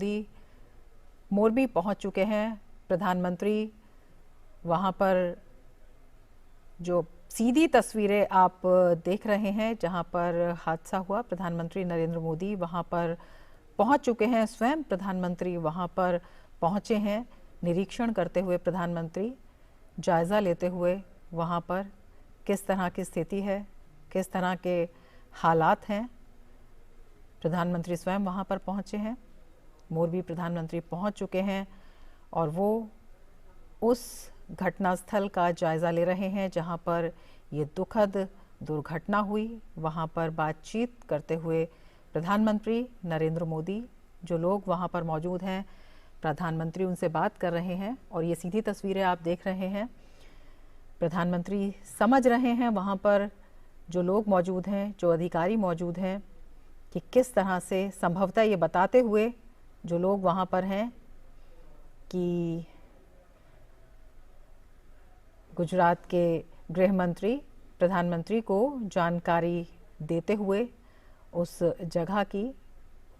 मोदी मोरबी पहुंच चुके हैं। प्रधानमंत्री वहां पर जो सीधी तस्वीरें आप देख रहे हैं जहां पर हादसा हुआ, प्रधानमंत्री नरेंद्र मोदी वहां पर पहुंच चुके हैं। स्वयं प्रधानमंत्री वहां पर पहुंचे हैं। निरीक्षण करते हुए प्रधानमंत्री जायज़ा लेते हुए वहां पर किस तरह की स्थिति है, किस तरह के हालात हैं, प्रधानमंत्री स्वयं वहां पर पहुंचे हैं। मोरबी प्रधानमंत्री पहुंच चुके हैं और वो उस घटनास्थल का जायज़ा ले रहे हैं जहां पर ये दुखद दुर्घटना हुई। वहां पर बातचीत करते हुए प्रधानमंत्री नरेंद्र मोदी, जो लोग वहां पर मौजूद हैं, प्रधानमंत्री उनसे बात कर रहे हैं और ये सीधी तस्वीरें आप देख रहे हैं। प्रधानमंत्री समझ रहे हैं वहां पर जो लोग मौजूद हैं, जो अधिकारी मौजूद हैं, कि किस तरह से संभवतः ये बताते हुए जो लोग वहां पर हैं कि गुजरात के गृह मंत्री प्रधानमंत्री को जानकारी देते हुए उस जगह की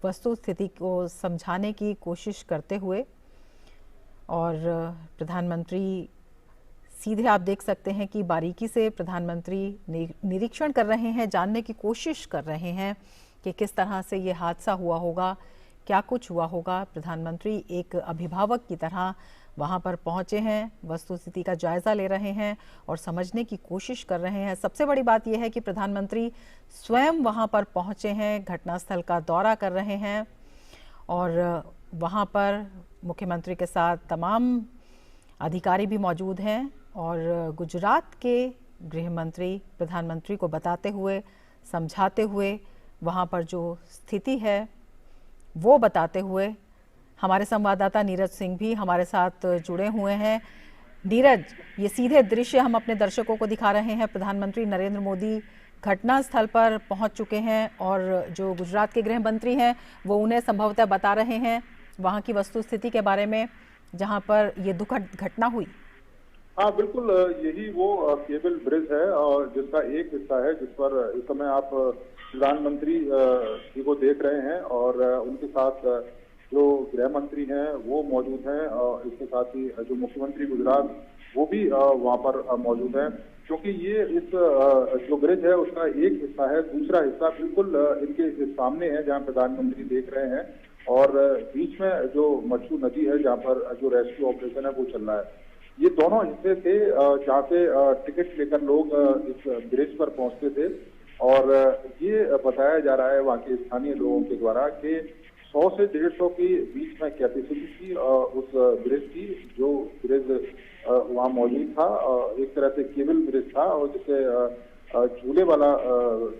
वस्तु स्थिति को समझाने की कोशिश करते हुए, और प्रधानमंत्री सीधे आप देख सकते हैं कि बारीकी से प्रधानमंत्री निरीक्षण कर रहे हैं, जानने की कोशिश कर रहे हैं कि किस तरह से ये हादसा हुआ होगा, क्या कुछ हुआ होगा। प्रधानमंत्री एक अभिभावक की तरह वहां पर पहुंचे हैं, वस्तु स्थिति का जायजा ले रहे हैं और समझने की कोशिश कर रहे हैं। सबसे बड़ी बात यह है कि प्रधानमंत्री स्वयं वहां पर पहुंचे हैं, घटनास्थल का दौरा कर रहे हैं और वहां पर मुख्यमंत्री के साथ तमाम अधिकारी भी मौजूद हैं और गुजरात के गृह मंत्री प्रधानमंत्री को बताते हुए, समझाते हुए, वहां पर जो स्थिति है वो बताते हुए, हमारे संवाददाता नीरज सिंह भी हमारे साथ जुड़े हुए हैं। नीरज, ये सीधे दृश्य हम अपने दर्शकों को दिखा रहे हैं। प्रधानमंत्री नरेंद्र मोदी घटनास्थल पर पहुंच चुके हैं और जो गुजरात के गृह मंत्री हैं वो उन्हें संभवतः बता रहे हैं वहां की वस्तु स्थिति के बारे में जहां पर ये दुखद घटना हुई। हाँ बिल्कुल, यही वो केबल ब्रिज है और जिसका एक हिस्सा है जिस पर इस समय आप प्रधानमंत्री जी को देख रहे हैं और उनके साथ जो गृह मंत्री हैं वो मौजूद हैं और इसके साथ ही जो मुख्यमंत्री गुजरात वो भी वहाँ पर मौजूद हैं। क्योंकि ये इस जो ब्रिज है उसका एक हिस्सा है, दूसरा हिस्सा बिल्कुल इनके सामने है जहाँ प्रधानमंत्री देख रहे हैं और बीच में जो मच्छू नदी है जहाँ पर जो रेस्क्यू ऑपरेशन है वो चल रहा है। ये दोनों हिस्से थे जहाँ से टिकट लेकर लोग इस ब्रिज पर पहुंचते थे और ये बताया जा रहा है वहाँ के स्थानीय लोगों के द्वारा कि 100 से 150 के बीच में कैपेसिटी थी उस ब्रिज की। जो ब्रिज वहाँ मौजूद था एक तरह से केबल ब्रिज था और जिसे झूले वाला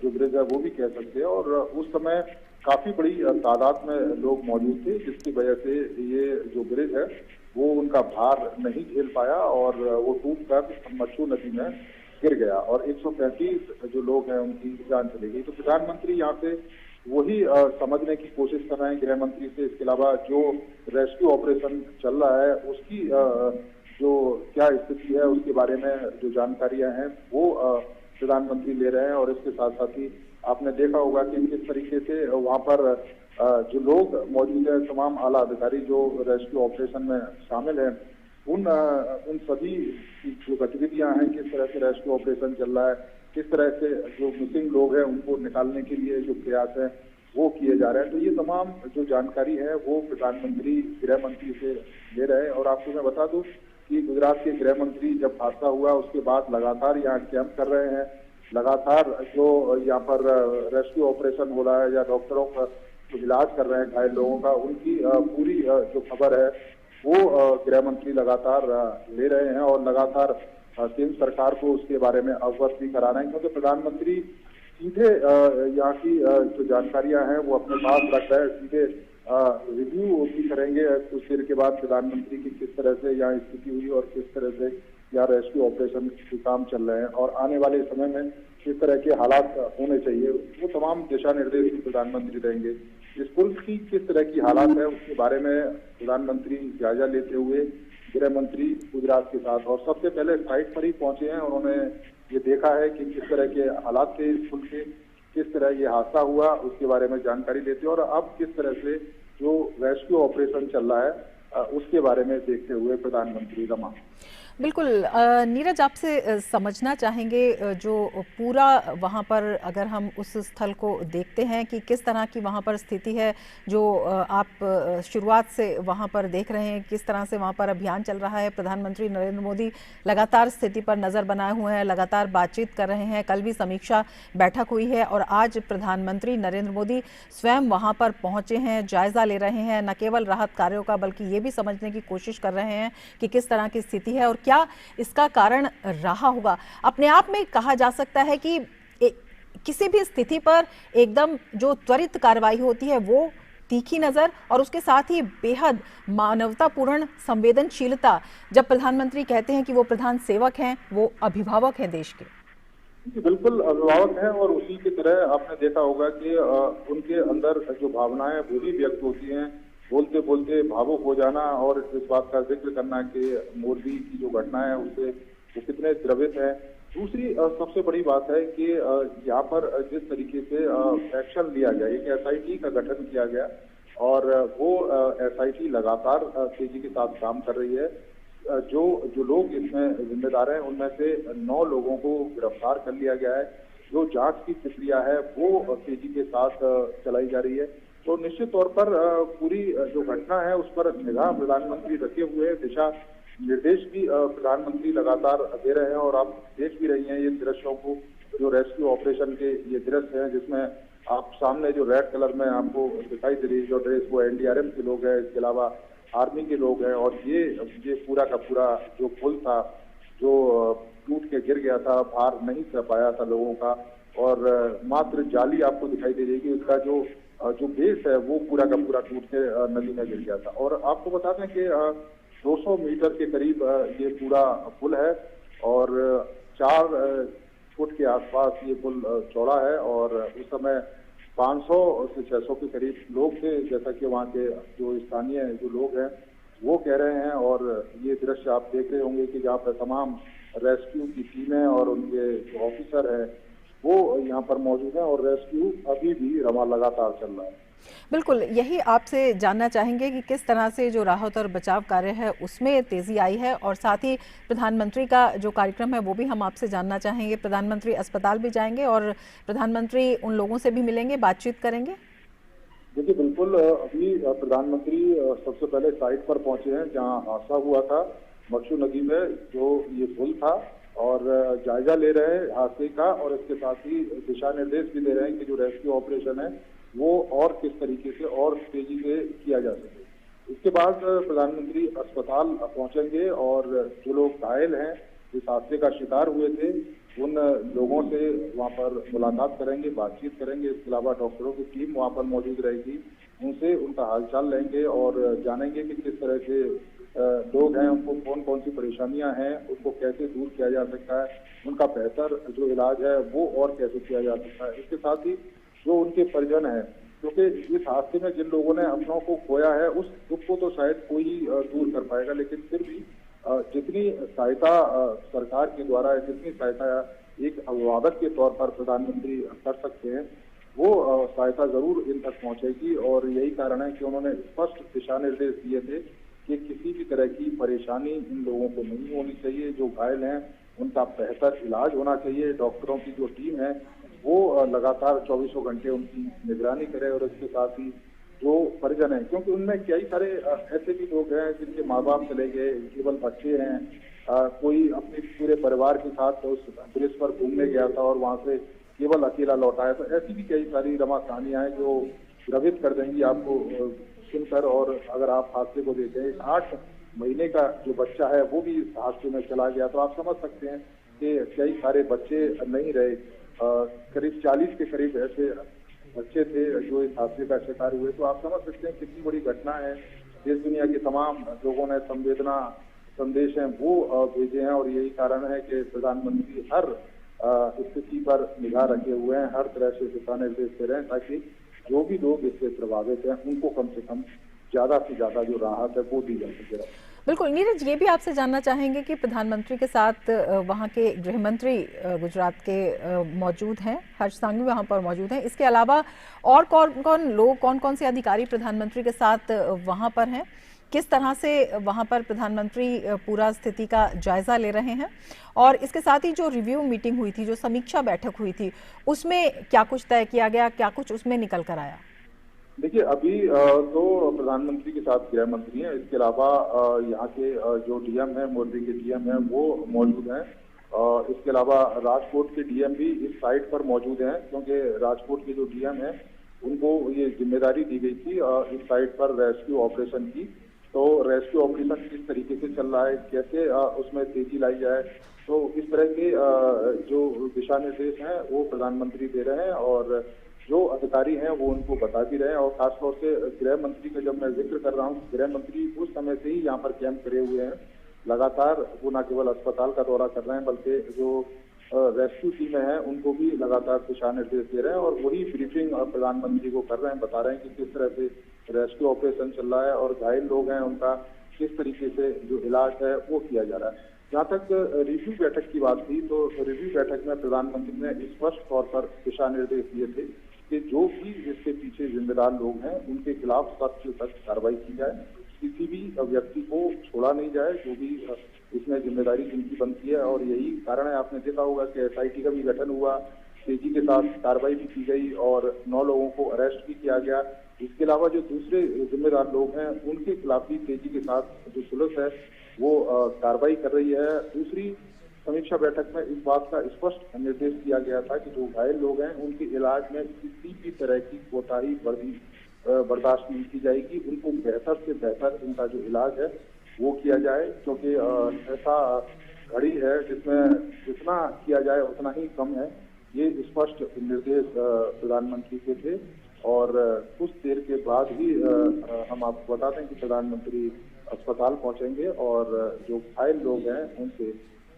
जो ब्रिज है वो भी कह सकते हैं और उस समय काफी बड़ी तादाद में लोग मौजूद थे जिसकी वजह से ये जो ब्रिज है वो उनका भार नहीं झेल पाया और वो टूटकर मच्छू नदी में गिर गया और 135 जो लोग हैं उनकी जान चली गई। तो प्रधानमंत्री यहाँ से वही समझने की कोशिश कर रहे हैं गृह मंत्री से। इसके अलावा जो रेस्क्यू ऑपरेशन चल रहा है उसकी जो क्या स्थिति है उसके बारे में जो जानकारियां हैं वो प्रधानमंत्री ले रहे हैं और इसके साथ साथ ही आपने देखा होगा कि किस तरीके से वहाँ पर जो लोग मौजूद है, तमाम आला अधिकारी जो रेस्क्यू ऑपरेशन में शामिल हैं, उन सभी जो गतिविधियां हैं, किस तरह से रेस्क्यू ऑपरेशन चल रहा है, किस तरह से जो मिसिंग लोग हैं उनको निकालने के लिए जो प्रयास है वो किए जा रहे हैं। तो ये तमाम जो जानकारी है वो प्रधानमंत्री गृह मंत्री से ले रहे हैं। और आपको मैं बता दूं कि गुजरात के गृह मंत्री जब हादसा हुआ उसके बाद लगातार यहाँ कैंप कर रहे हैं, लगातार जो यहाँ पर रेस्क्यू ऑपरेशन हो रहा है या डॉक्टरों का जो इलाज कर रहे हैं घायल लोगों का, उनकी पूरी जो खबर है वो गृह मंत्री लगातार ले रहे हैं और लगातार केंद्र सरकार को उसके बारे में अवगत भी करा रहे हैं। क्योंकि प्रधानमंत्री सीधे यहाँ की जो जानकारियां हैं वो अपने पास रख रहे हैं, सीधे रिव्यू भी करेंगे कुछ देर के बाद प्रधानमंत्री की किस तरह से यहाँ स्थिति हुई और किस तरह से यहाँ रेस्क्यू ऑपरेशन के काम चल रहे हैं और आने वाले समय में किस तरह के हालात होने चाहिए वो तमाम दिशा निर्देश भी प्रधानमंत्री देंगे। इस पुल की किस तरह की हालात है उसके बारे में प्रधानमंत्री जायजा लेते हुए गृह मंत्री गुजरात के साथ और सबसे पहले साइट पर ही पहुंचे हैं। उन्होंने ये देखा है कि किस तरह के हालात थे इस पुल के, किस तरह ये हादसा हुआ उसके बारे में जानकारी लेते हैं और अब किस तरह से जो रेस्क्यू ऑपरेशन चल रहा है उसके बारे में देखते हुए प्रधानमंत्री। रमा। बिल्कुल नीरज, आपसे समझना चाहेंगे जो पूरा वहाँ पर अगर हम उस स्थल को देखते हैं कि किस तरह की वहाँ पर स्थिति है, जो आप शुरुआत से वहाँ पर देख रहे हैं, किस तरह से वहाँ पर अभियान चल रहा है। प्रधानमंत्री नरेंद्र मोदी लगातार स्थिति पर नज़र बनाए हुए हैं, लगातार बातचीत कर रहे हैं। कल भी समीक्षा बैठक हुई है और आज प्रधानमंत्री नरेंद्र मोदी स्वयं वहाँ पर पहुँचे हैं, जायजा ले रहे हैं, न केवल राहत कार्यों का बल्कि ये भी समझने की कोशिश कर रहे हैं कि किस तरह की स्थिति है और क्या इसका कारण रहा होगा। अपने आप में कहा जा सकता है कि किसी भी स्थिति पर एकदम जो त्वरित कार्रवाई होती है वो तीखी नजर और उसके साथ ही बेहद मानवतापूर्ण संवेदनशीलता। जब प्रधानमंत्री कहते हैं कि वो प्रधान सेवक हैं, वो अभिभावक हैं देश के। बिल्कुल अभिभावक हैं और उसी की तरह आपने देखा होगा कि उनके अंदर जो भावनाएं वो भी व्यक्त होती हैं। बोलते बोलते भावुक हो जाना और इस बात का जिक्र करना कि मोरबी की जो घटना है उससे वो कितने द्रवित है। दूसरी सबसे बड़ी बात है कि यहाँ पर जिस तरीके से एक्शन लिया गया, एक एसआईटी का गठन किया गया और वो एसआईटी लगातार तेजी के साथ काम कर रही है। जो लोग इसमें जिम्मेदार हैं उनमें से 9 लोगों को गिरफ्तार कर लिया गया है। जो जांच की प्रक्रिया है वो तेजी के साथ चलाई जा रही है। तो निश्चित तौर पर पूरी जो घटना है उस पर निगाह प्रधानमंत्री रखे हुए हैं। दिशा निर्देश भी प्रधानमंत्री लगातार दे रहे हैं और आप देख भी रही हैं ये दृश्यों को, जो रेस्क्यू ऑपरेशन के ये दृश्य हैं जिसमें आप सामने जो रेड कलर में आपको दिखाई दे रही है जो ड्रेस, वो एनडीआरएफ के लोग हैं, इसके अलावा आर्मी के लोग हैं। और ये पूरा का पूरा जो पुल था जो टूट के गिर गया था, भार नहीं सह पाया था लोगों का और मात्र जाली आपको दिखाई दे रही है कि उसका जो बेस है वो पूरा का पूरा टूट के नदी में गिर गया था। और आपको बता दें कि 200 मीटर के करीब ये पूरा पुल है और 4 फुट के आसपास ये पुल चौड़ा है और उस समय 500 से 600 के करीब लोग थे, जैसा कि वहाँ के जो स्थानीय जो लोग हैं वो कह रहे हैं। और ये दृश्य आप देख रहे होंगे कि जहाँ पर तमाम रेस्क्यू की टीमें और उनके जो ऑफिसर हैं वो यहाँ पर मौजूद हैं और रेस्क्यू अभी भी रमा लगातार चल रहा है। बिल्कुल, यही आपसे जानना चाहेंगे कि किस तरह से जो राहत और बचाव कार्य है उसमें तेजी आई है और साथ ही प्रधानमंत्री का जो कार्यक्रम है वो भी हम आपसे जानना चाहेंगे। प्रधानमंत्री अस्पताल भी जाएंगे और प्रधानमंत्री उन लोगों से भी मिलेंगे, बातचीत करेंगे। देखिए बिल्कुल, अभी प्रधानमंत्री सबसे पहले साइट पर पहुंचे हैं जहाँ हादसा हुआ था मक्षू नदी में, जो ये पुल था, और जायजा ले रहे हैं हादसे का और इसके साथ ही दिशा निर्देश भी दे रहे हैं कि जो रेस्क्यू ऑपरेशन है वो और किस तरीके से और तेजी से किया जा सके। इसके बाद प्रधानमंत्री अस्पताल पहुंचेंगे और जो लोग घायल हैं, इस हादसे का शिकार हुए थे, उन लोगों से वहां पर मुलाकात करेंगे, बातचीत करेंगे। इसके अलावा डॉक्टरों की टीम वहां पर मौजूद रहेगी, उनसे उनका हालचाल लेंगे और जानेंगे कि किस तरह के लोग हैं, उनको कौन कौन सी परेशानियां हैं, उनको कैसे दूर किया जा सकता है, उनका बेहतर जो इलाज है वो और कैसे किया जा सकता है। इसके साथ ही जो उनके परिजन हैं, क्योंकि इस हादसे में जिन लोगों ने अपनों को खोया है उस दुख को तो शायद कोई ही दूर कर पाएगा, लेकिन फिर भी जितनी सहायता सरकार के द्वारा, जितनी सहायता एक अभिभावक के तौर पर प्रधानमंत्री कर सकते हैं वो सहायता जरूर इन तक पहुंचेगी। और यही कारण है कि उन्होंने स्पष्ट दिशा निर्देश दिए थे कि किसी भी तरह की परेशानी इन लोगों को नहीं होनी चाहिए। जो घायल हैं उनका बेहतर इलाज होना चाहिए। डॉक्टरों की जो टीम है वो लगातार 24 घंटे उनकी निगरानी करे और इसके साथ ही जो परिजन है, क्योंकि उनमें कई सारे ऐसे भी लोग हैं जिनके माँ बाप चले गए, केवल बच्चे हैं, कोई अपने पूरे परिवार के साथ उस ब्रिज पर घूमने गया था और वहां से केवल अकेला लौटा है। तो ऐसी भी कई सारी रमा कहानियां हैं जो द्रवित कर देंगी आपको सुनकर। और अगर आप हादसे को देखें, 8 महीने का जो बच्चा है वो भी इस हादसे में चला गया, तो आप समझ सकते हैं कि कई सारे बच्चे नहीं रहे। करीब 40 के करीब ऐसे बच्चे थे जो इस हादसे का शिकार हुए। तो आप समझ सकते हैं कितनी बड़ी घटना है। देश दुनिया के तमाम लोगों ने संवेदना संदेश हैं वो भेजे हैं और यही कारण है कि प्रधानमंत्री हर स्थिति पर निगाह रखे हुए हैं, हर तरह से दिशा निर्देश दे रहे हैं ताकि जो भी लोग इससे प्रभावित हैं उनको कम से कम ज्यादा से ज्यादा जो राहत है वो दी जा सके। बिल्कुल नीरज, ये भी आपसे जानना चाहेंगे कि प्रधानमंत्री के साथ वहाँ के गृह मंत्री गुजरात के मौजूद हैं, हर्ष सांघवी वहाँ पर मौजूद हैं। इसके अलावा और कौन कौन से अधिकारी प्रधानमंत्री के साथ वहाँ पर हैं? किस तरह से वहाँ पर प्रधानमंत्री पूरा स्थिति का जायजा ले रहे हैं? और इसके साथ ही जो रिव्यू मीटिंग हुई थी, जो समीक्षा बैठक हुई थी, उसमें क्या कुछ तय किया गया, क्या कुछ उसमें निकल कर आया? देखिए, अभी तो प्रधानमंत्री के साथ गृह मंत्री हैं, इसके अलावा यहाँ के जो डीएम है, मोरबी के डीएम है, वो मौजूद हैं। इसके अलावा राजकोट के डीएम भी इस साइट पर मौजूद हैं, क्योंकि राजकोट के जो डीएम हैं उनको ये जिम्मेदारी दी गई थी इस साइट पर रेस्क्यू ऑपरेशन की। तो रेस्क्यू ऑपरेशन किस तरीके से चल रहा है, कैसे उसमें तेजी लाई जाए, तो इस तरह के जो दिशा निर्देश हैं वो प्रधानमंत्री दे रहे हैं और जो अधिकारी हैं वो उनको बता भी रहे हैं। और खासतौर से गृह मंत्री का जब मैं जिक्र कर रहा हूँ, गृह मंत्री उस समय से ही यहाँ पर कैंप करे हुए हैं, लगातार वो न केवल अस्पताल का दौरा कर रहे हैं बल्कि जो रेस्क्यू टीमें हैं उनको भी लगातार दिशा निर्देश दे रहे हैं और वही ब्रीफिंग प्रधानमंत्री को कर रहे हैं, बता रहे हैं कि किस तरह से रेस्क्यू ऑपरेशन चल रहा है और घायल लोग हैं उनका किस तरीके से जो इलाज है वो किया जा रहा है। जहाँ तक रिव्यू बैठक की बात थी, तो रिव्यू बैठक में प्रधानमंत्री ने स्पष्ट तौर पर दिशा निर्देश दिए थे कि जो भी इसके पीछे जिम्मेदार लोग हैं उनके खिलाफ सख्त से सख्त कार्रवाई की जाए, किसी भी व्यक्ति को छोड़ा नहीं जाए जो भी इसमें जिम्मेदारी जिनकी बनती है। और यही कारण है, आपने देखा होगा कि एसआईटी का भी गठन हुआ, तेजी के साथ कार्रवाई भी की गई और 9 लोगों को अरेस्ट भी किया गया। इसके अलावा जो दूसरे जिम्मेदार लोग हैं उनके खिलाफ भी तेजी के साथ जो पुलिस है वो कार्रवाई कर रही है। दूसरी समीक्षा बैठक में इस बात का स्पष्ट निर्देश दिया गया था कि जो घायल लोग हैं उनके इलाज में किसी भी तरह की कोताही बर्दाश्त नहीं की जाएगी, उनको बेहतर से बेहतर उनका जो इलाज है वो किया जाए, क्योंकि ऐसा घड़ी है जिसमें जितना किया जाए उतना ही कम है। ये स्पष्ट निर्देश प्रधानमंत्री के थे और कुछ देर के बाद ही हम आपको बता दें कि प्रधानमंत्री अस्पताल पहुंचेंगे और जो घायल लोग हैं उनसे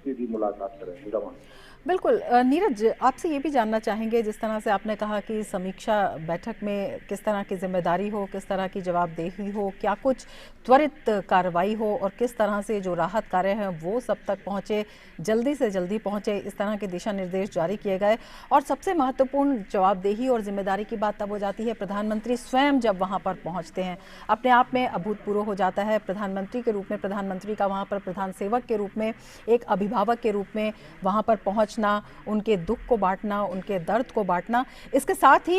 सीधी मुलाकात करेंगे। रवाना। बिल्कुल नीरज, आपसे ये भी जानना चाहेंगे, जिस तरह से आपने कहा कि समीक्षा बैठक में किस तरह की जिम्मेदारी हो, किस तरह की जवाबदेही हो, क्या कुछ त्वरित कार्रवाई हो और किस तरह से जो राहत कार्य हैं वो सब तक पहुंचे, जल्दी से जल्दी पहुंचे, इस तरह के दिशा निर्देश जारी किए गए। और सबसे महत्वपूर्ण जवाबदेही और जिम्मेदारी की बात तब हो जाती है प्रधानमंत्री स्वयं जब वहाँ पर पहुँचते हैं, अपने आप में अभूतपूर्व हो जाता है। प्रधानमंत्री के रूप में, प्रधानमंत्री का वहाँ पर प्रधान सेवक के रूप में, एक अभिभावक के रूप में वहाँ पर पहुँच, उनके दुख को बांटना, उनके दर्द को बांटना, इसके साथ ही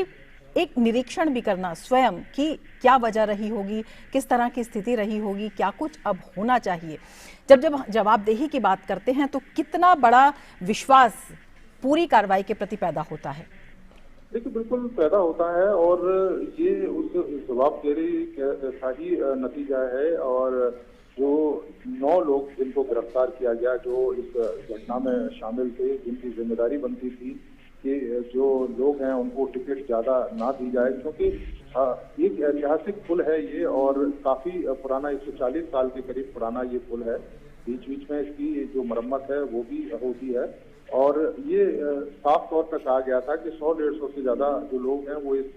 एक निरीक्षण भी करना स्वयं कि क्या वजह रही होगी, किस तरह की स्थिति रही होगी, क्या कुछ अब होना चाहिए। जब जवाबदेही की बात करते हैं तो कितना बड़ा विश्वास पूरी कार्रवाई के प्रति पैदा होता है? देखिए, बिल्कुल पैदा होता है और ये उस जवाबदेही का ही नतीजा है। और जो 9 लोग जिनको गिरफ्तार किया गया, जो इस घटना में शामिल थे, जिनकी जिम्मेदारी बनती थी कि जो लोग हैं उनको टिकट ज्यादा ना दी जाए, क्योंकि एक ऐतिहासिक पुल है ये और काफी पुराना, 140 साल के करीब पुराना ये पुल है। बीच बीच में इसकी जो मरम्मत है वो भी होती है और ये साफ तौर पर कहा गया था कि 100-150 से ज्यादा जो लोग हैं वो इस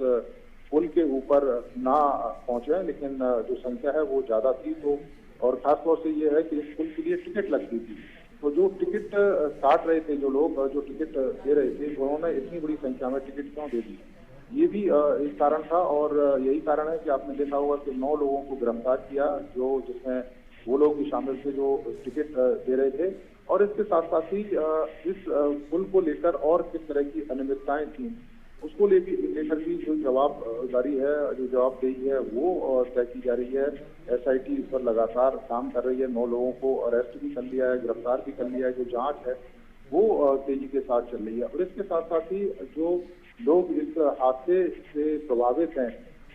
पुल के ऊपर ना पहुंचे, लेकिन जो संख्या है वो ज्यादा थी। तो और खासतौर से ये है कि इस पुल के लिए टिकट लगती थी, तो जो टिकट काट रहे थे, जो लोग जो टिकट दे रहे थे, उन्होंने इतनी बड़ी संख्या में टिकट क्यों दे दी, ये भी एक कारण था। और यही कारण है कि आपने देखा होगा कि 9 लोगों को गिरफ्तार किया, जो जिसमें वो लोग भी शामिल थे जो टिकट दे रहे थे। और इसके साथ साथ ही इस पुल को लेकर और किस तरह की अनियमितताएं थी उसको लेकर भी जो जवाबदारी है, जो जवाबदेही है वो तय की जा रही है। एसआईटी इस पर लगातार काम कर रही है, 9 लोगों को अरेस्ट भी कर लिया है, गिरफ्तार भी कर लिया है। जो जांच है वो तेजी के साथ चल रही है और इसके साथ साथ ही जो लोग इस हादसे से प्रभावित हैं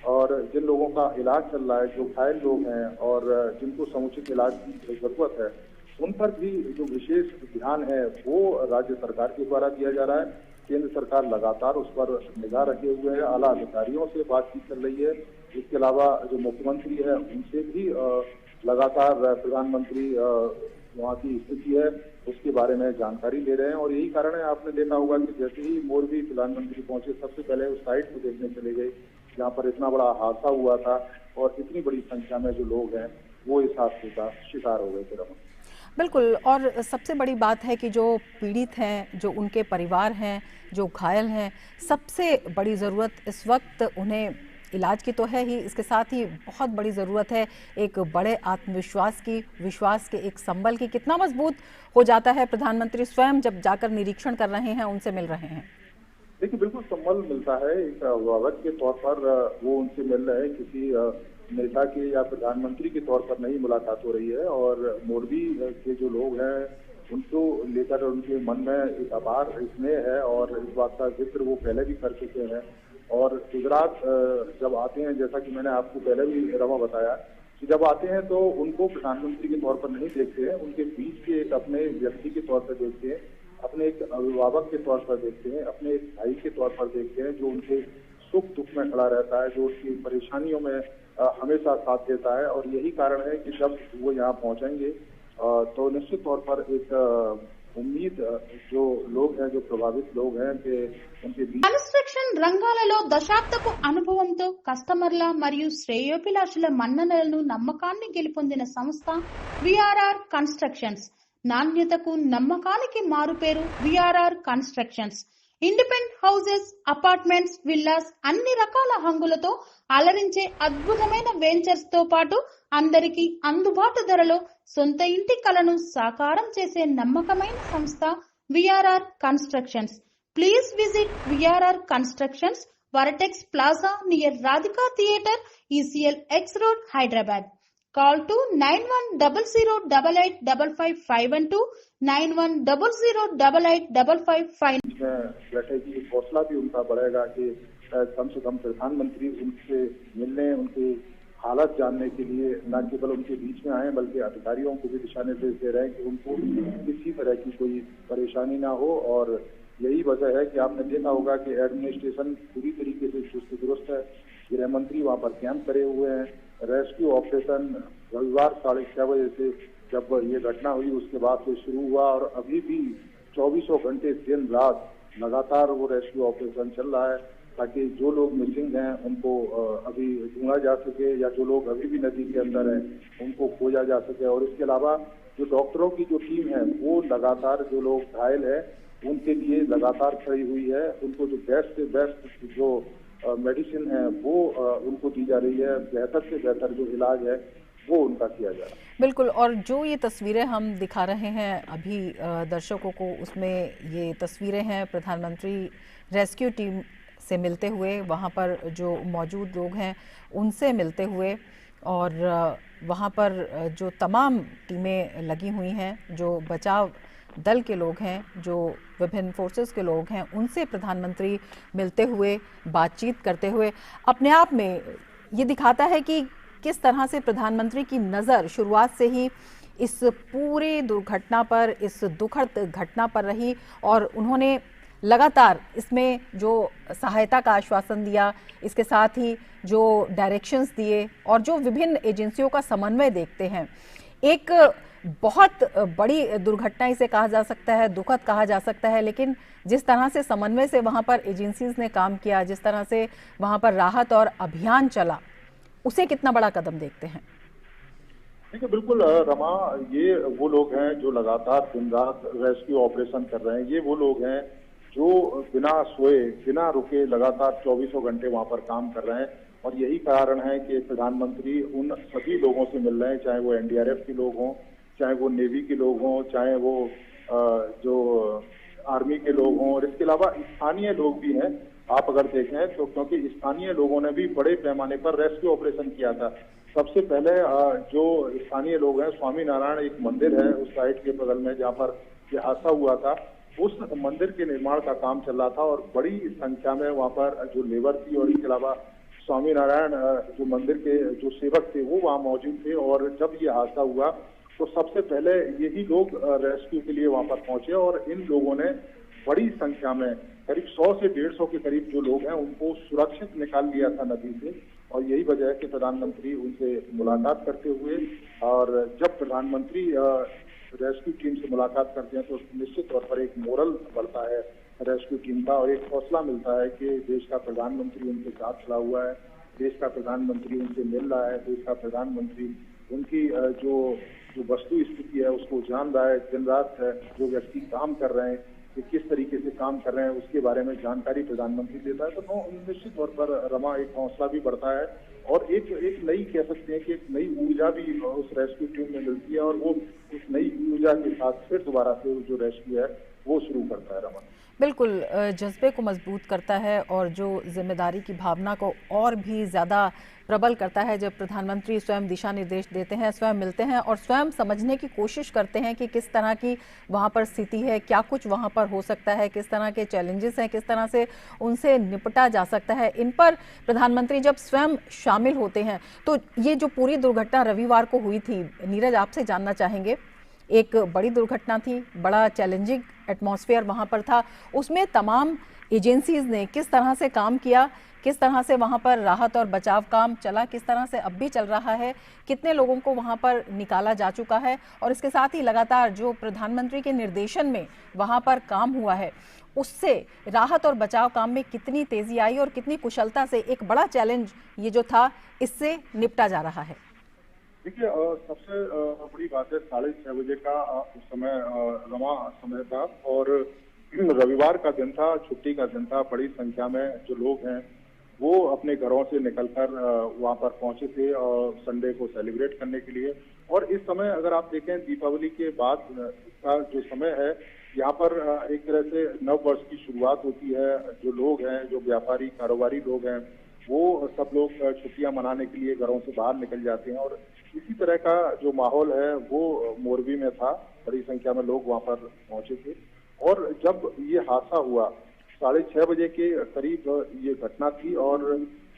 और जिन लोगों का इलाज चल रहा है, जो घायल लोग हैं और जिनको समुचित इलाज की जरूरत है, उन पर भी जो विशेष ध्यान है वो राज्य सरकार के द्वारा दिया जा रहा है। केंद्र सरकार लगातार उस पर निगाह रखे हुए है, आला अधिकारियों से बातचीत चल रही है। इसके अलावा जो मुख्यमंत्री है उनसे भी लगातार प्रधानमंत्री वहाँ की स्थिति है उसके बारे में जानकारी ले रहे हैं। और यही कारण है, आपने देखा होगा कि जैसे ही मोरबी प्रधानमंत्री पहुंचे, सबसे पहले उस साइट को देखने चले गए जहाँ पर इतना बड़ा हादसा हुआ था। और इतनी बड़ी संख्या में जो लोग हैं वो इस हादसे का शिकार हो गए थे। रमा, बिल्कुल। और सबसे बड़ी बात है कि जो पीड़ित हैं, जो उनके परिवार हैं, जो घायल हैं, सबसे बड़ी ज़रूरत इस वक्त उन्हें इलाज की तो है ही, इसके साथ ही बहुत बड़ी ज़रूरत है एक बड़े आत्मविश्वास की, विश्वास के, एक संबल की। कितना मजबूत हो जाता है प्रधानमंत्री स्वयं जब जाकर निरीक्षण कर रहे हैं, उनसे मिल रहे हैं? देखिए बिल्कुल संबल मिलता है एक अभिभावक के तौर पर। वो उनसे मिल रहे हैं, किसी नेता के या प्रधानमंत्री के तौर पर नहीं मुलाकात हो रही है। और मोरबी के जो लोग हैं उनको लेकर उनके मन में एक अपार स्नेह है और इस बात का जिक्र वो पहले भी कर चुके हैं। और गुजरात जब आते हैं, जैसा कि मैंने आपको पहले भी रमा बताया कि जब आते हैं तो उनको प्रधानमंत्री के तौर पर नहीं देखते हैं, उनके बीच के एक अपने व्यक्ति के तौर पर देखते हैं, अपने एक अभिभावक के तौर पर देखते हैं, अपने एक भाई के तौर पर देखते हैं, जो उनके सुख दुख में खड़ा रहता है, जो उसकी परेशानियों में हमेशा साथ देता है। और यही कारण है कि जब वो यहाँ पहुंचेंगे तो निश्चित तौर पर एक उम्मीद जो लोग हैं, जो प्रभावित लोग हैं कि उनके बीच కన్స్ట్రక్షన్ రంగాలలో దశాబ్దపు అనుభవంతో కస్టమర్ల మరియు శ్రేయోభిలాషుల మన్ననలను నమ్మకాన్ని గెలుపొందిన సంస్థ విఆర్ఆర్ కన్స్ట్రక్షన్స్. నాణ్యతకు నమ్మకానికి మారుపేరు VRR constructions. Independent houses, apartments, villas అన్ని రకాల హంగులతో అలరించే అద్భుతమైన వెంచర్స్ తో పాటు అందరికీ అందుబాటు ధరలో సొంత ఇంటి కలను సాకారం చేసే నమ్మకమైన సంస్థ VRR constructions. Please visit VRR Constructions, Varatex Plaza near Radhika Theatre, ECL X Road, Hyderabad. Call to 9100885551 9100885551. बैठेगी, हौसला भी उनका बढ़ेगा कि कम से कम प्रधानमंत्री उनसे मिलने, उनकी हालत जानने के लिए न केवल उनके बीच में आए बल्कि अधिकारियों को भी दिशा निर्देश दे रहे हैं कि उनको किसी तरह की कोई परेशानी ना हो। और यही वजह है कि आपने देखा होगा कि एडमिनिस्ट्रेशन पूरी तरीके से चुस्त दुरुस्त है। गृह मंत्री वहां पर कैंप करे हुए हैं। रेस्क्यू ऑपरेशन रविवार 6:30 बजे से जब ये घटना हुई उसके बाद से शुरू हुआ और अभी भी 24 घंटे दिन रात लगातार वो रेस्क्यू ऑपरेशन चल रहा है ताकि जो लोग मिसिंग हैं उनको अभी ढूंढा जा सके या जो लोग अभी भी नदी के अंदर हैं उनको खोजा जा सके। और इसके अलावा जो डॉक्टरों की जो टीम है वो लगातार जो लोग घायल है उनके लिए लगातार खड़ी हुई है। उनको जो बेस्ट से बेस्ट जो मेडिसिन है वो उनको दी जा रही है। बेहतर से बेहतर जो इलाज है वो उनका किया जा रहा है। बिल्कुल। और जो ये तस्वीरें हम दिखा रहे हैं अभी दर्शकों को, उसमें ये तस्वीरें हैं प्रधानमंत्री रेस्क्यू टीम से मिलते हुए, वहाँ पर जो मौजूद लोग हैं उनसे मिलते हुए, और वहाँ पर जो तमाम टीमें लगी हुई हैं, जो बचाव दल के लोग हैं, जो विभिन्न फोर्सेस के लोग हैं, उनसे प्रधानमंत्री मिलते हुए, बातचीत करते हुए, अपने आप में ये दिखाता है कि किस तरह से प्रधानमंत्री की नज़र शुरुआत से ही इस पूरी दुर्घटना पर, इस दुखद घटना पर रही और उन्होंने लगातार इसमें जो सहायता का आश्वासन दिया, इसके साथ ही जो डायरेक्शंस दिए और जो विभिन्न एजेंसियों का समन्वय देखते हैं। एक बहुत बड़ी दुर्घटना इसे कहा जा सकता है, दुखद कहा जा सकता है, लेकिन जिस तरह से समन्वय से वहाँ पर एजेंसीज ने काम किया, जिस तरह से वहाँ पर राहत और अभियान चला, उसे कितना बड़ा कदम देखते हैं? देखिए बिल्कुल रमा, ये वो लोग हैं जो लगातार दिन रात रेस्क्यू ऑपरेशन कर रहे हैं। ये वो लोग हैं जो बिना सोए बिना रुके लगातार 24 घंटे वहां पर काम कर रहे हैं। और यही कारण है कि प्रधानमंत्री उन सभी लोगों से मिल रहे हैं, चाहे वो एनडीआरएफ के लोग हों, चाहे वो नेवी के लोग हों, चाहे वो जो आर्मी के लोग हों, और इसके अलावा स्थानीय लोग भी हैं। आप अगर देखें तो क्योंकि स्थानीय लोगों ने भी बड़े पैमाने पर रेस्क्यू ऑपरेशन किया था। सबसे पहले जो स्थानीय लोग हैं, स्वामी नारायण एक मंदिर है उस साइड के बगल में जहाँ पर यह हादसा हुआ था, उस मंदिर के निर्माण का काम चल रहा था और बड़ी संख्या में वहाँ पर जो लेबर थी और इसके अलावा स्वामी नारायण जो मंदिर के जो सेवक थे वो वहाँ मौजूद थे। और जब ये हादसा हुआ तो सबसे पहले यही लोग रेस्क्यू के लिए वहाँ पर पहुंचे और इन लोगों ने बड़ी संख्या में करीब 100 से 150 के करीब जो लोग हैं उनको सुरक्षित निकाल लिया था नदी से। और यही वजह है कि प्रधानमंत्री उनसे मुलाकात करते हुए, और जब प्रधानमंत्री रेस्क्यू टीम से मुलाकात करते हैं तो निश्चित तौर पर एक मोरल बढ़ता है रेस्क्यू टीम का और एक हौसला मिलता है कि देश का प्रधानमंत्री उनके साथ खड़ा हुआ है। देश का प्रधानमंत्री उनसे मिल रहा है, देश का प्रधानमंत्री उनकी जो वस्तु स्थिति है उसको जान रहा है, दिन रात जो व्यक्ति काम कर रहे हैं कि किस तरीके से काम कर रहे हैं उसके बारे में जानकारी प्रधानमंत्री देता है। तो निश्चित तौर पर रमा एक हौसला भी बढ़ता है और एक नई कह सकते हैं कि एक नई ऊर्जा भी उस रेस्क्यू टीम में मिलती है और वो उस नई ऊर्जा के साथ फिर दोबारा से जो रेस्क्यू है वो शुरू करता है। रमा बिल्कुल जज्बे को मजबूत करता है और जो जिम्मेदारी की भावना को और भी ज़्यादा प्रबल करता है जब प्रधानमंत्री स्वयं दिशा निर्देश देते हैं, स्वयं मिलते हैं और स्वयं समझने की कोशिश करते हैं कि किस तरह की वहाँ पर स्थिति है, क्या कुछ वहाँ पर हो सकता है, किस तरह के चैलेंजेस हैं, किस तरह से उनसे निपटा जा सकता है। इन पर प्रधानमंत्री जब स्वयं शामिल होते हैं तो ये जो पूरी दुर्घटना रविवार को हुई थी, नीरज आपसे जानना चाहेंगे, एक बड़ी दुर्घटना थी, बड़ा चैलेंजिंग एटमॉस्फेयर वहाँ पर था, उसमें तमाम एजेंसीज ने किस तरह से काम किया, किस तरह से वहाँ पर राहत और बचाव काम चला, किस तरह से अब भी चल रहा है, कितने लोगों को वहाँ पर निकाला जा चुका है और इसके साथ ही लगातार जो प्रधानमंत्री के निर्देशन में वहाँ पर काम हुआ है उससे राहत और बचाव काम में कितनी तेजी आई और कितनी कुशलता से एक बड़ा चैलेंज ये जो था इससे निपटा जा रहा है। देखिए सबसे बड़ी बात है 6:30 बजे का उस समय रमा समय था और रविवार का दिन था, छुट्टी का दिन था। बड़ी संख्या में जो लोग हैं वो अपने घरों से निकलकर वहां पर पहुंचे थे और संडे को सेलिब्रेट करने के लिए। और इस समय अगर आप देखें दीपावली के बाद का जो समय है, यहाँ पर एक तरह से नव वर्ष की शुरुआत होती है। जो लोग हैं, जो व्यापारी कारोबारी लोग हैं, वो सब लोग छुट्टियां मनाने के लिए घरों से बाहर निकल जाते हैं और इसी तरह का जो माहौल है वो मोरबी में था। बड़ी संख्या में लोग वहां पर पहुंचे थे और जब ये हादसा हुआ 6:30 बजे के करीब ये घटना थी और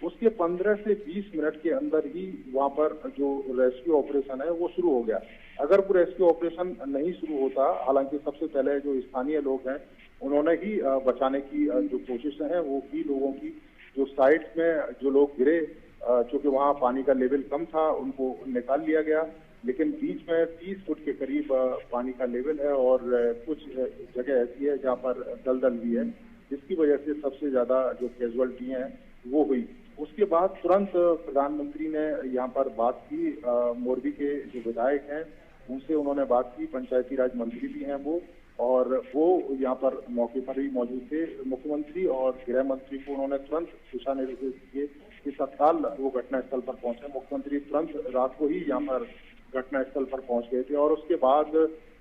उसके 15 से 20 मिनट के अंदर ही वहां पर जो रेस्क्यू ऑपरेशन है वो शुरू हो गया। अगर वो रेस्क्यू ऑपरेशन नहीं शुरू होता, हालांकि सबसे पहले जो स्थानीय लोग हैं उन्होंने ही बचाने की जो कोशिशें हैं वो की, लोगों की जो साइट में जो लोग गिरे, चूंकि वहां पानी का लेवल कम था उनको निकाल लिया गया, लेकिन बीच में 30 फुट के करीब पानी का लेवल है और कुछ जगह ऐसी है जहां पर दलदल भी है, जिसकी वजह से सबसे ज्यादा जो कैजुअलिटी हैं वो हुई। उसके बाद तुरंत प्रधानमंत्री ने यहाँ पर बात की, मोरबी के जो विधायक हैं उनसे उन्होंने बात की, पंचायती राज मंत्री भी हैं वो, और वो यहाँ पर मौके पर ही मौजूद थे। मुख्यमंत्री और गृह मंत्री को उन्होंने तुरंत दिशा निर्देश दिए कि तत्काल वो घटनास्थल पर पहुंचे। मुख्यमंत्री तुरंत रात को ही यहाँ पर घटनास्थल पर पहुंच गए थे और उसके बाद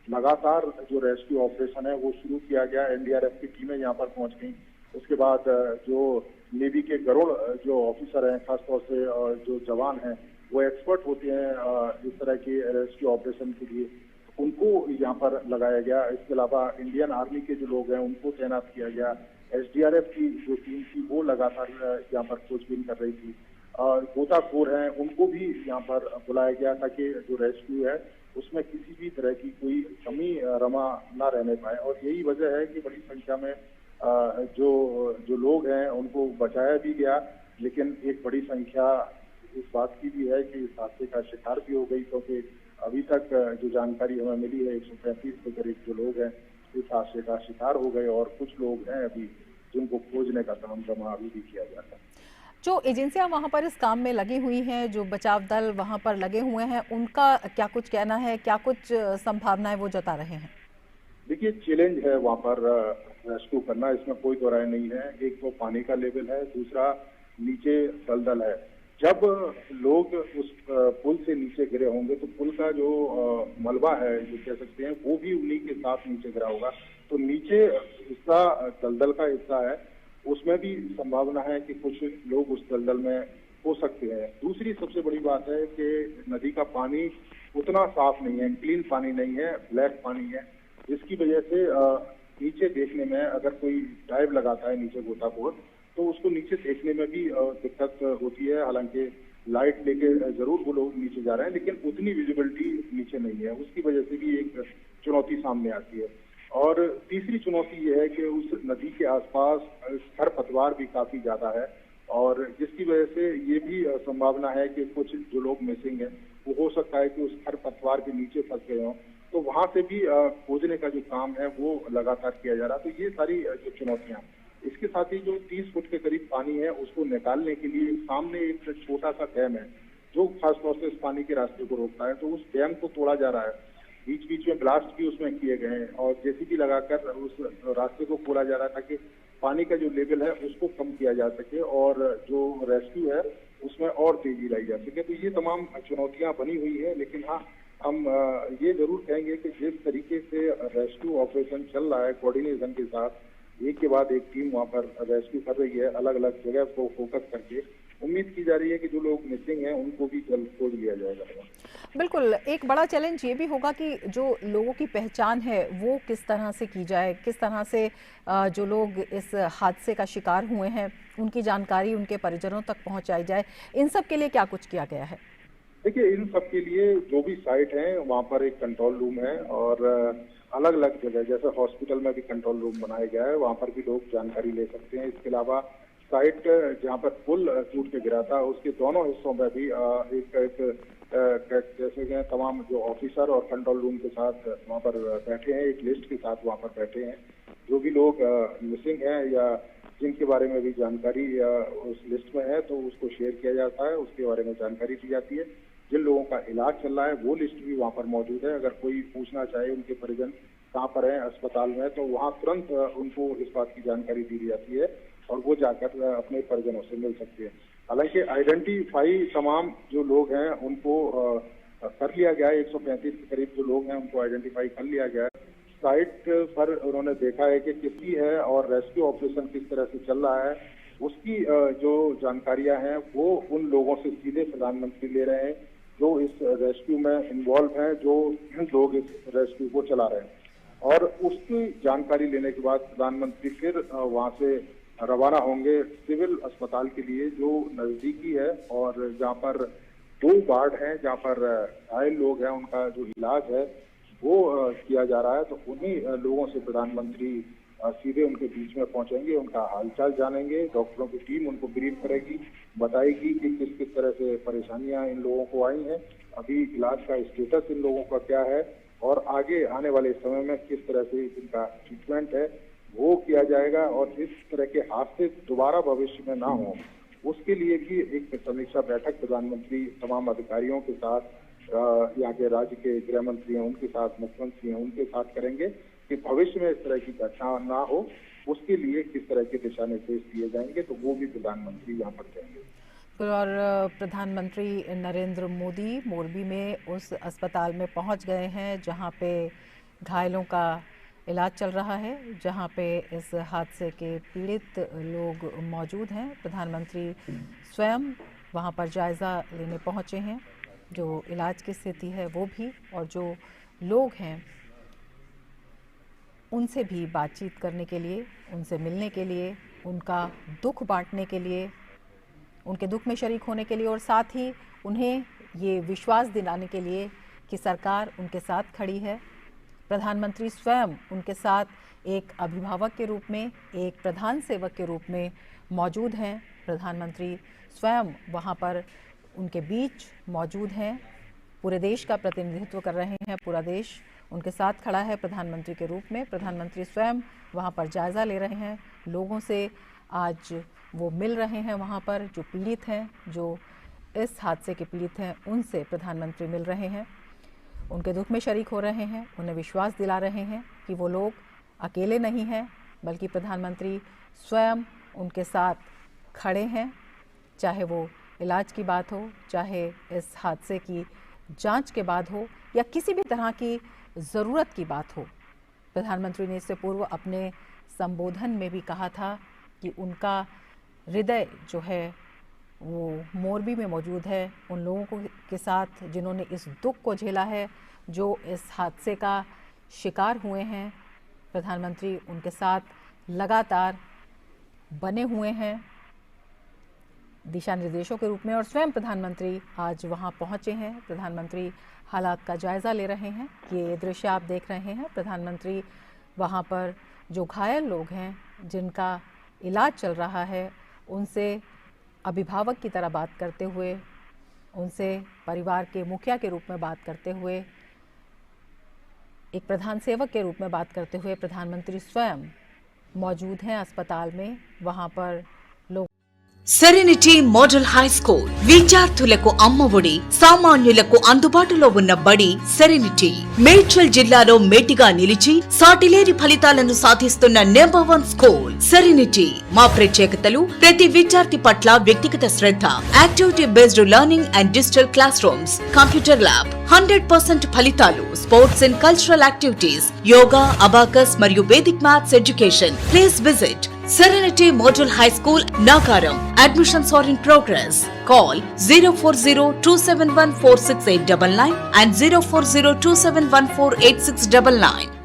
लगातार जो रेस्क्यू ऑपरेशन है वो शुरू किया गया। एनडीआरएफ की टीमें यहाँ पर पहुंच गई। उसके बाद जो नेवी के गरुड़ जो ऑफिसर हैं, खासतौर से जो जवान हैं, वो एक्सपर्ट होते हैं इस तरह के रेस्क्यू ऑपरेशन के लिए, उनको यहाँ पर लगाया गया। इसके अलावा इंडियन आर्मी के जो लोग हैं उनको तैनात किया गया। एसडीआरएफ की जो टीम थी वो लगातार यहाँ पर खोजबीन कर रही थी। गोताखोर हैं उनको भी यहाँ पर बुलाया गया ताकि जो रेस्क्यू है उसमें किसी भी तरह की कोई कमी रमा ना रहने पाए। और यही वजह है कि बड़ी संख्या में जो लोग हैं उनको बचाया भी गया, लेकिन एक बड़ी संख्या इस बात की भी है कि इस हादसे का शिकार भी हो गई, क्योंकि अभी तक जो जानकारी हमें मिली है 135 के करीब जो लोग हैं इस हादसे का शिकार हो गए और कुछ लोग हैं अभी जिनको खोजने का काम अभी भी किया जा रहा है। जो एजेंसियां वहां पर इस काम में लगी हुई हैं, जो बचाव दल वहां पर लगे हुए हैं, उनका क्या कुछ कहना है, क्या कुछ संभावनाएं वो जता रहे हैं? देखिए, चैलेंज है वहां पर रेस्क्यू करना, इसमें कोई दो राय नहीं है। एक तो पानी का लेवल है, दूसरा नीचे दलदल है। जब लोग उस पुल से नीचे गिरे होंगे तो पुल का जो मलबा है जो कह सकते हैं वो भी उन्हीं के साथ नीचे गिरा होगा। तो नीचे हिस्सा दलदल का हिस्सा है, उसमें भी संभावना है कि कुछ लोग उस दलदल में हो सकते हैं। दूसरी सबसे बड़ी बात है कि नदी का पानी उतना साफ नहीं है, क्लीन पानी नहीं है, ब्लैक पानी है, जिसकी वजह से नीचे देखने में अगर कोई डाइव लगाता है नीचे गोताखोर तो उसको नीचे देखने में भी दिक्कत होती है। हालांकि लाइट लेके जरूर वो लोग नीचे जा रहे हैं, लेकिन उतनी विजिबिलिटी नीचे नहीं है, उसकी वजह से भी एक चुनौती सामने आती है। और तीसरी चुनौती ये है कि उस नदी के आसपास खरपतवार भी काफी ज्यादा है और जिसकी वजह से ये भी संभावना है कि कुछ जो लोग मिसिंग है वो हो सकता है कि उस खरपतवार के नीचे फंस गए हों, तो वहां से भी खोजने का जो काम है वो लगातार किया जा रहा है। तो ये सारी जो चुनौतियां, इसके साथ ही जो 30 फुट के करीब पानी है उसको निकालने के लिए सामने एक छोटा सा डैम है जो खास तौर से इस पानी के रास्ते को रोकता है, तो उस डैम को तोड़ा जा रहा है। बीच बीच में ब्लास्ट भी उसमें किए गए हैं और जेसीबी लगाकर उस रास्ते को खोला जा रहा है ताकि पानी का जो लेवल है उसको कम किया जा सके और जो रेस्क्यू है उसमें और तेजी लाई जा सके। तो ये तमाम चुनौतियां बनी हुई है, लेकिन हाँ, हम ये जरूर कहेंगे कि जिस तरीके से रेस्क्यू ऑपरेशन चल रहा है कोऑर्डिनेशन के साथ, एक के बाद एक टीम वहाँ पर रेस्क्यू कर रही है अलग अलग जगह को फोकस करके, उम्मीद की जा रही है कि जो लोग मिसिंग हैं उनको भी जल्द खोज लिया जाएगा। बिल्कुल, एक बड़ा चैलेंज ये भी होगा कि जो लोगों की पहचान है वो किस तरह से की जाए, किस तरह से जो लोग इस हादसे का शिकार हुए हैं उनकी जानकारी उनके परिजनों तक पहुंचाई जाए। इन सब के लिए क्या कुछ किया गया है? देखिए, इन सब के लिए जो भी साइट है वहाँ पर एक कंट्रोल रूम है और अलग अलग जगह जैसे हॉस्पिटल में भी कंट्रोल रूम बनाया गया है, वहाँ पर भी लोग जानकारी ले सकते हैं। इसके अलावा साइट जहाँ पर पुल टूट के गिरा था उसके दोनों हिस्सों में भी जैसे कि तमाम जो ऑफिसर और कंट्रोल रूम के साथ वहाँ पर बैठे हैं, एक लिस्ट के साथ वहाँ पर बैठे हैं। जो भी लोग मिसिंग हैं या जिनके बारे में भी जानकारी उस लिस्ट में है तो उसको शेयर किया जाता है, उसके बारे में जानकारी दी जाती है। जिन लोगों का इलाज चल रहा है वो लिस्ट भी वहाँ पर मौजूद है। अगर कोई पूछना चाहे उनके परिजन कहाँ पर हैं अस्पताल में, तो वहाँ तुरंत उनको इस बात की जानकारी दी जाती है और वो जाकर अपने परिजनों से मिल सकते हैं। हालांकि आइडेंटिफाई तमाम जो लोग हैं उनको कर लिया गया है, 135 के करीब जो लोग हैं उनको आइडेंटिफाई कर लिया गया है। साइट पर उन्होंने देखा है कि किसकी है और रेस्क्यू ऑपरेशन किस तरह से चल रहा है, उसकी जो जानकारियां हैं वो उन लोगों से सीधे प्रधानमंत्री ले रहे हैं जो इस रेस्क्यू में इन्वॉल्व हैं, जो लोग इस रेस्क्यू को चला रहे हैं। और उसकी जानकारी लेने के बाद प्रधानमंत्री फिर वहां से रवाना होंगे सिविल अस्पताल के लिए जो नजदीकी है और जहाँ पर 2 वार्ड हैं जहाँ पर घायल लोग हैं, उनका जो इलाज है वो किया जा रहा है। तो उन्हीं लोगों से प्रधानमंत्री सीधे उनके बीच में पहुंचेंगे, उनका हालचाल जानेंगे, डॉक्टरों की टीम उनको ब्रीफ करेगी, बताएगी कि किस किस तरह से परेशानियां इन लोगों को आई हैं, अभी इलाज का स्टेटस इन लोगों का क्या है और आगे आने वाले समय में किस तरह से इनका ट्रीटमेंट है वो किया जाएगा। और इस तरह के हादसे दोबारा भविष्य में ना हो उसके लिए भी एक समीक्षा बैठक प्रधानमंत्री तमाम अधिकारियों के साथ, यहाँ के राज्य के गृह मंत्री हैं उनके साथ, मुख्यमंत्री हैं उनके साथ करेंगे कि भविष्य में इस तरह की घटना ना हो, उसके लिए किस तरह के दिशा निर्देश दिए जाएंगे, तो वो भी प्रधानमंत्री यहाँ पर करेंगे। और प्रधानमंत्री नरेंद्र मोदी मोरबी में उस अस्पताल में पहुंच गए हैं जहां पे घायलों का इलाज चल रहा है, जहां पे इस हादसे के पीड़ित लोग मौजूद हैं। प्रधानमंत्री स्वयं वहां पर जायज़ा लेने पहुंचे हैं, जो इलाज की स्थिति है वो भी, और जो लोग हैं उनसे भी बातचीत करने के लिए, उनसे मिलने के लिए, उनका दुख बांटने के लिए, उनके दुख में शरीक होने के लिए और साथ ही उन्हें ये विश्वास दिलाने के लिए कि सरकार उनके साथ खड़ी है। प्रधानमंत्री स्वयं उनके साथ एक अभिभावक के रूप में, एक प्रधान सेवक के रूप में मौजूद हैं। प्रधानमंत्री स्वयं वहाँ पर उनके बीच मौजूद हैं, पूरे देश का प्रतिनिधित्व कर रहे हैं, पूरा देश उनके साथ खड़ा है प्रधानमंत्री के रूप में। प्रधानमंत्री स्वयं वहाँ पर जायज़ा ले रहे हैं, लोगों से आज वो मिल रहे हैं, वहाँ पर जो पीड़ित हैं, जो इस हादसे के पीड़ित हैं, उनसे प्रधानमंत्री मिल रहे हैं, उनके दुख में शरीक हो रहे हैं, उन्हें विश्वास दिला रहे हैं कि वो लोग अकेले नहीं हैं, बल्कि प्रधानमंत्री स्वयं उनके साथ खड़े हैं। चाहे वो इलाज की बात हो, चाहे इस हादसे की जांच के बाद हो या किसी भी तरह की ज़रूरत की बात हो। प्रधानमंत्री ने इससे पूर्व अपने संबोधन में भी कहा था कि उनका हृदय जो है वो मोरबी में मौजूद है, उन लोगों को के साथ जिन्होंने इस दुख को झेला है, जो इस हादसे का शिकार हुए हैं। प्रधानमंत्री उनके साथ लगातार बने हुए हैं दिशा निर्देशों के रूप में और स्वयं प्रधानमंत्री आज वहां पहुंचे हैं। प्रधानमंत्री हालात का जायज़ा ले रहे हैं। ये दृश्य आप देख रहे हैं, प्रधानमंत्री वहां पर जो घायल लोग हैं, जिनका इलाज चल रहा है, उनसे अभिभावक की तरह बात करते हुए, उनसे परिवार के मुखिया के रूप में बात करते हुए, एक प्रधान सेवक के रूप में बात करते हुए प्रधानमंत्री स्वयं मौजूद हैं अस्पताल में, वहाँ पर लोग సెరెనిటీ మోడల్ హై స్కూల్ విద్యార్థులకు అమ్మఒడి, సామాన్యులకు అందుబాటులో ఉన్న బడి సెరెనిటీ. మేడ్చల్ జిల్లాలో మేటిగా నిలిచి సాటిలేని ఫలితాలను సాధిస్తున్న నంబర్ 1 స్కూల్ సెరెనిటీ. మా ప్రత్యేకతలు ప్రతి విద్యార్థి పట్ల వ్యక్తిగత శ్రద్ధ, activity based learning and digital classrooms, computer lab, 100% ఫలితాలు, sports and cultural activities, yoga, abacus మరియు Vedic maths education. Please visit Serenity Model High School, Nagaram. Admissions are in progress. Call 040-271-46899 and 040-271-48699.